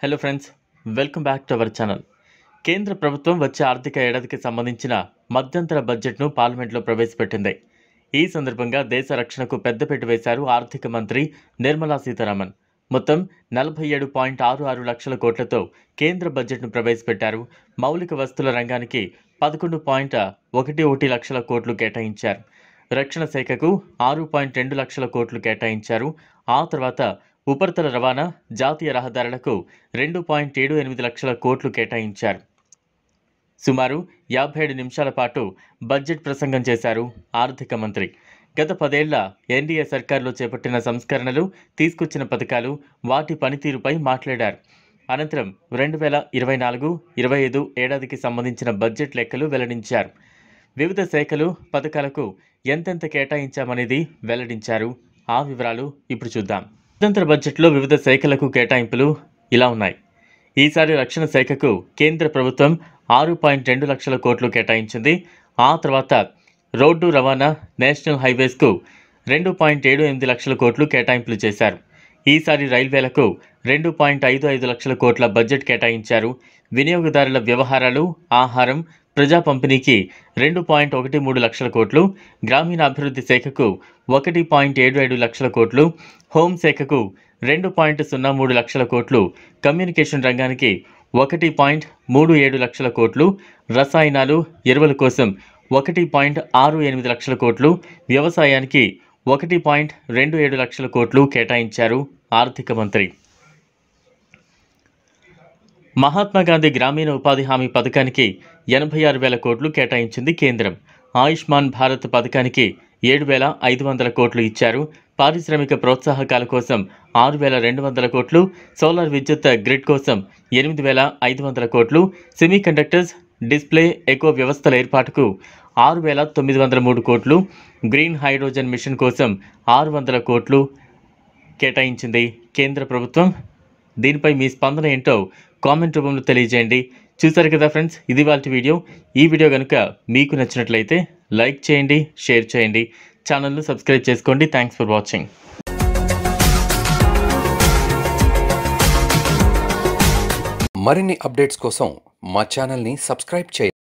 Hello friends, welcome back to our channel. కేంద్ర ప్రభుత్వం వచ్చే ఆర్థిక ఏడాదికి సంబంధించిన మధ్యంతర బడ్జెట్ను పార్లమెంట్లో ప్రవేశపెట్టింది. ఈ సందర్భంగా దేశ రక్షణకు పెద్దపీట వేశారు ఆర్థిక మంత్రి నిర్మలా సీతారామన్. మొత్తం 47.66 లక్షల కోట్లతో కేంద్ర బడ్జెట్ను ప్రవేశపెట్టారు. మౌలిక వస్తువుల రంగానికి 11.11 లక్షల కోట్లు కేటాయించారు. రక్షణ శాఖకు 6.2 లక్షల కోట్లు కేటాయించారు. ఆ తర్వాత ఉపరితల రవాణా, జాతీయ రహదారులకు 2.78 లక్షల కోట్లు కేటాయించారు. సుమారు 57 నిమిషాల పాటు బడ్జెట్ ప్రసంగం చేశారు ఆర్థిక మంత్రి. గత 10 ఏళ్ల ఎన్డీఏ సర్కారులో చేపట్టిన సంస్కరణలు, తీసుకొచ్చిన పథకాలు, వాటి పనితీరుపై మాట్లాడారు. అనంతరం 2024-25 ఏడాదికి సంబంధించిన బడ్జెట్ లెక్కలు వెల్లడించారు. వివిధ శాఖలు, పథకాలకు ఎంతెంత కేటాయించామనేది వెల్లడించారు. ఆ వివరాలు ఇప్పుడు చూద్దాం. మధ్యంతర బడ్జెట్లో వివిధ శాఖలకు కేటాయింపులు ఇలా ఉన్నాయి. ఈసారి రక్షణ శాఖకు కేంద్ర ప్రభుత్వం 6.2 లక్షల కోట్లు కేటాయించింది. ఆ తర్వాత రోడ్డు రవాణా, నేషనల్ హైవేస్కు 2.78 లక్షల కోట్లు కేటాయింపులు చేశారు. ఈసారి రైల్వేలకు 2.55 లక్షల కోట్ల బడ్జెట్ కేటాయించారు. వినియోగదారుల వ్యవహారాలు, ఆహారం, ప్రజా పంపిణీకి 2.13 లక్షల కోట్లు, గ్రామీణాభివృద్ధి శాఖకు 1.77 లక్షల కోట్లు, హోంశాఖకు 2.03 లక్షల కోట్లు, కమ్యూనికేషన్ రంగానికి 1.37 లక్షల కోట్లు, రసాయనాలు, ఎరువుల కోసం 1.68 లక్షల కోట్లు, వ్యవసాయానికి 1.27 లక్షల కోట్లు కేటాయించారు ఆర్థిక మంత్రి. మహాత్మాగాంధీ గ్రామీణ ఉపాధి హామీ పథకానికి 86,000 కోట్లు కేటాయించింది కేంద్రం. ఆయుష్మాన్ భారత్ పథకానికి 7,500 కోట్లు ఇచ్చారు. పారిశ్రామిక ప్రోత్సాహకాల కోసం 6,200 కోట్లు, సోలార్ విద్యుత్ గ్రిడ్ కోసం 8,500 కోట్లు, సెమీకండక్టర్స్, డిస్ప్లే, ఎకో వ్యవస్థల ఏర్పాటుకు 6,903 కోట్లు, గ్రీన్ హైడ్రోజన్ మిషన్ కోసం 600 కోట్లు కేటాయించింది కేంద్ర ప్రభుత్వం. దీనిపై మీ స్పందన ఏంటో కామెంట్ రూపంలో తెలియజేయండి. చూసారు కదా ఫ్రెండ్స్, ఇది వాళ్ళ వీడియో. ఈ వీడియో కనుక మీకు నచ్చినట్లయితే లైక్ చేయండి, షేర్ చేయండి, ఛానల్ను సబ్స్క్రైబ్ చేసుకోండి. Thanks for watching. మరిన్ని అప్డేట్స్ కోసం మా ఛానల్ని సబ్స్క్రైబ్ చేయండి.